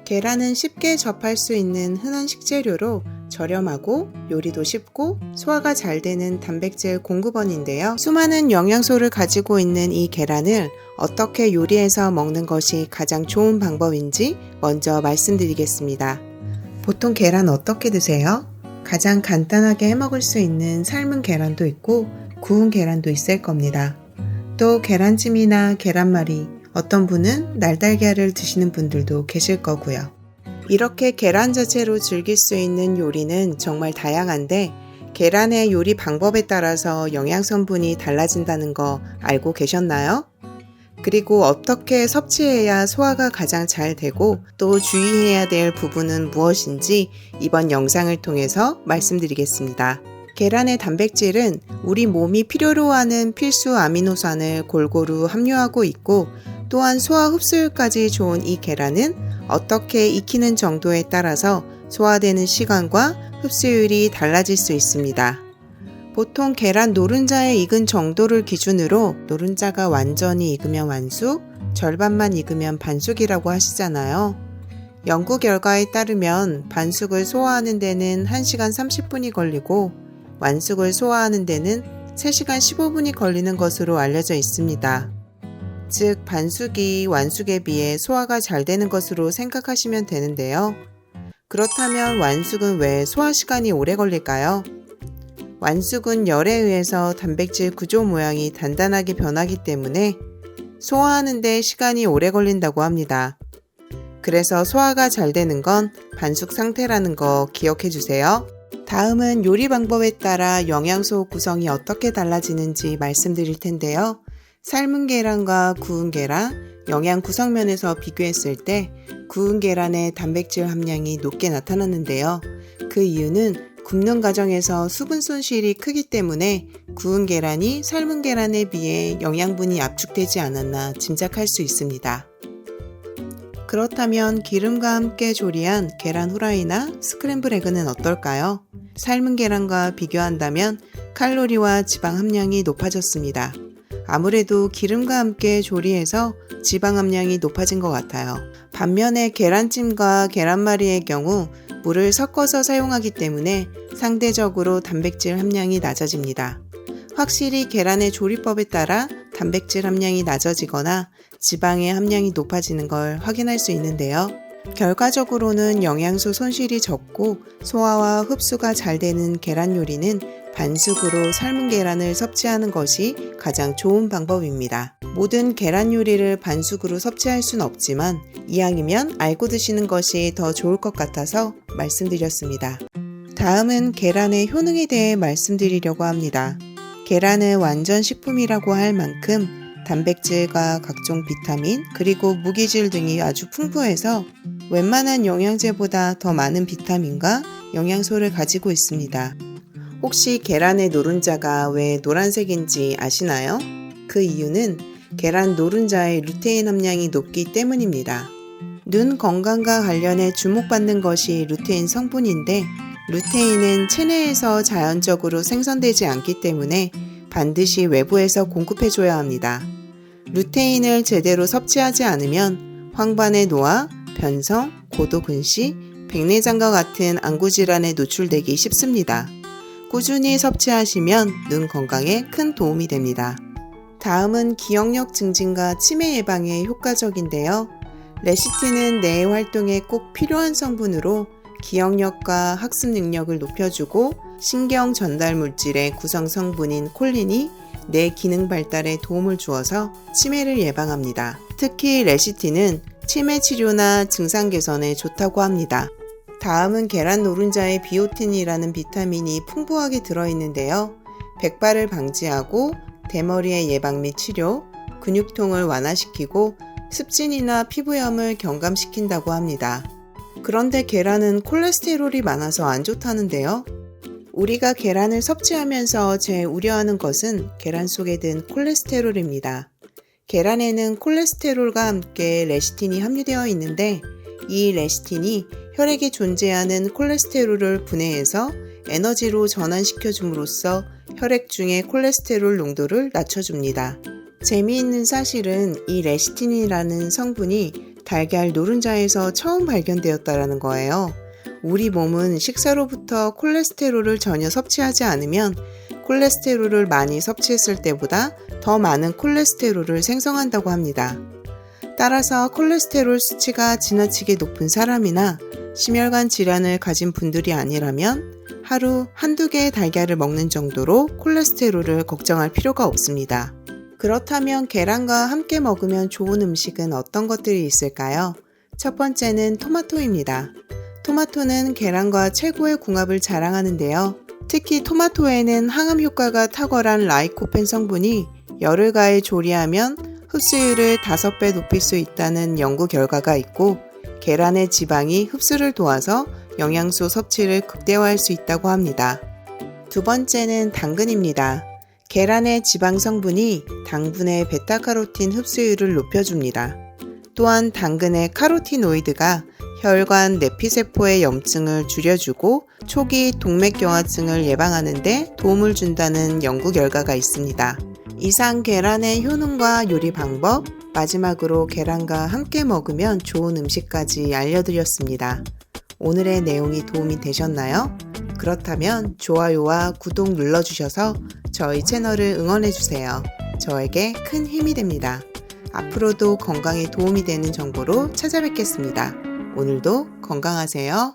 계란은 쉽게 접할 수 있는 흔한 식재료로 저렴하고 요리도 쉽고 소화가 잘 되는 단백질 공급원인데요. 수많은 영양소를 가지고 있는 이 계란을 어떻게 요리해서 먹는 것이 가장 좋은 방법인지 먼저 말씀드리겠습니다. 보통 계란 어떻게 드세요? 가장 간단하게 해먹을 수 있는 삶은 계란도 있고 구운 계란도 있을 겁니다. 또 계란찜이나 계란말이, 어떤 분은 날달걀을 드시는 분들도 계실 거고요. 이렇게 계란 자체로 즐길 수 있는 요리는 정말 다양한데 계란의 요리 방법에 따라서 영양 성분이 달라진다는 거 알고 계셨나요? 그리고 어떻게 섭취해야 소화가 가장 잘 되고 또 주의해야 될 부분은 무엇인지 이번 영상을 통해서 말씀드리겠습니다. 계란의 단백질은 우리 몸이 필요로 하는 필수 아미노산을 골고루 함유하고 있고 또한 소화 흡수율까지 좋은 이 계란은 어떻게 익히는 정도에 따라서 소화되는 시간과 흡수율이 달라질 수 있습니다. 보통 계란 노른자의 익은 정도를 기준으로 노른자가 완전히 익으면 완숙, 절반만 익으면 반숙이라고 하시잖아요. 연구 결과에 따르면 반숙을 소화하는 데는 1시간 30분이 걸리고 완숙을 소화하는 데는 3시간 15분이 걸리는 것으로 알려져 있습니다. 즉 반숙이 완숙에 비해 소화가 잘 되는 것으로 생각하시면 되는데요. 그렇다면 완숙은 왜 소화 시간이 오래 걸릴까요? 완숙은 열에 의해서 단백질 구조 모양이 단단하게 변하기 때문에 소화하는 데 시간이 오래 걸린다고 합니다. 그래서 소화가 잘 되는 건 반숙 상태라는 거 기억해 주세요. 다음은 요리 방법에 따라 영양소 구성이 어떻게 달라지는지 말씀드릴 텐데요. 삶은 계란과 구운 계란, 영양 구성면에서 비교했을 때 구운 계란의 단백질 함량이 높게 나타났는데요. 그 이유는 굽는 과정에서 수분 손실이 크기 때문에 구운 계란이 삶은 계란에 비해 영양분이 압축되지 않았나 짐작할 수 있습니다. 그렇다면 기름과 함께 조리한 계란 후라이나 스크램블 에그는 어떨까요? 삶은 계란과 비교한다면 칼로리와 지방 함량이 높아졌습니다. 아무래도 기름과 함께 조리해서 지방 함량이 높아진 것 같아요. 반면에 계란찜과 계란말이의 경우 물을 섞어서 사용하기 때문에 상대적으로 단백질 함량이 낮아집니다. 확실히 계란의 조리법에 따라 단백질 함량이 낮아지거나 지방의 함량이 높아지는 걸 확인할 수 있는데요. 결과적으로는 영양소 손실이 적고 소화와 흡수가 잘 되는 계란 요리는 반숙으로 삶은 계란을 섭취하는 것이 가장 좋은 방법입니다. 모든 계란 요리를 반숙으로 섭취할 수는 없지만 이왕이면 알고 드시는 것이 더 좋을 것 같아서 말씀드렸습니다. 다음은 계란의 효능에 대해 말씀드리려고 합니다. 계란은 완전 식품이라고 할 만큼 단백질과 각종 비타민 그리고 무기질 등이 아주 풍부해서 웬만한 영양제보다 더 많은 비타민과 영양소를 가지고 있습니다. 혹시 계란의 노른자가 왜 노란색인지 아시나요? 그 이유는 계란 노른자의 루테인 함량이 높기 때문입니다. 눈 건강과 관련해 주목받는 것이 루테인 성분인데 루테인은 체내에서 자연적으로 생성되지 않기 때문에 반드시 외부에서 공급해줘야 합니다. 루테인을 제대로 섭취하지 않으면 황반의 노화, 변성, 고도근시, 백내장과 같은 안구질환에 노출되기 쉽습니다. 꾸준히 섭취하시면 눈 건강에 큰 도움이 됩니다. 다음은 기억력 증진과 치매 예방에 효과적인데요. 레시틴은 뇌 활동에 꼭 필요한 성분으로 기억력과 학습 능력을 높여주고 신경 전달 물질의 구성 성분인 콜린이 뇌 기능 발달에 도움을 주어서 치매를 예방합니다. 특히 레시틴은 치매 치료나 증상 개선에 좋다고 합니다. 다음은 계란 노른자에 비오틴이라는 비타민이 풍부하게 들어있는데요. 백발을 방지하고 대머리의 예방 및 치료, 근육통을 완화시키고 습진이나 피부염을 경감시킨다고 합니다. 그런데 계란은 콜레스테롤이 많아서 안 좋다는데요. 우리가 계란을 섭취하면서 제일 우려하는 것은 계란 속에 든 콜레스테롤입니다. 계란에는 콜레스테롤과 함께 레시틴이 함유되어 있는데 이 레시틴이 혈액에 존재하는 콜레스테롤을 분해해서 에너지로 전환시켜줌으로써 혈액 중의 콜레스테롤 농도를 낮춰줍니다. 재미있는 사실은 이 레시틴이라는 성분이 달걀 노른자에서 처음 발견되었다라는 거예요. 우리 몸은 식사로부터 콜레스테롤을 전혀 섭취하지 않으면 콜레스테롤을 많이 섭취했을 때보다 더 많은 콜레스테롤을 생성한다고 합니다. 따라서 콜레스테롤 수치가 지나치게 높은 사람이나 심혈관 질환을 가진 분들이 아니라면 하루 한두 개의 달걀을 먹는 정도로 콜레스테롤을 걱정할 필요가 없습니다. 그렇다면 계란과 함께 먹으면 좋은 음식은 어떤 것들이 있을까요? 첫 번째는 토마토입니다. 토마토는 계란과 최고의 궁합을 자랑하는데요. 특히 토마토에는 항암 효과가 탁월한 라이코펜 성분이 열을 가해 조리하면 흡수율을 5배 높일 수 있다는 연구 결과가 있고 계란의 지방이 흡수를 도와서 영양소 섭취를 극대화할 수 있다고 합니다. 두 번째는 당근입니다. 계란의 지방 성분이 당분의 베타카로틴 흡수율을 높여줍니다. 또한 당근의 카로티노이드가 혈관 내피세포의 염증을 줄여주고 초기 동맥경화증을 예방하는 데 도움을 준다는 연구 결과가 있습니다. 이상 계란의 효능과 요리 방법, 마지막으로 계란과 함께 먹으면 좋은 음식까지 알려드렸습니다. 오늘의 내용이 도움이 되셨나요? 그렇다면 좋아요와 구독 눌러주셔서 저희 채널을 응원해주세요. 저에게 큰 힘이 됩니다. 앞으로도 건강에 도움이 되는 정보로 찾아뵙겠습니다. 오늘도 건강하세요.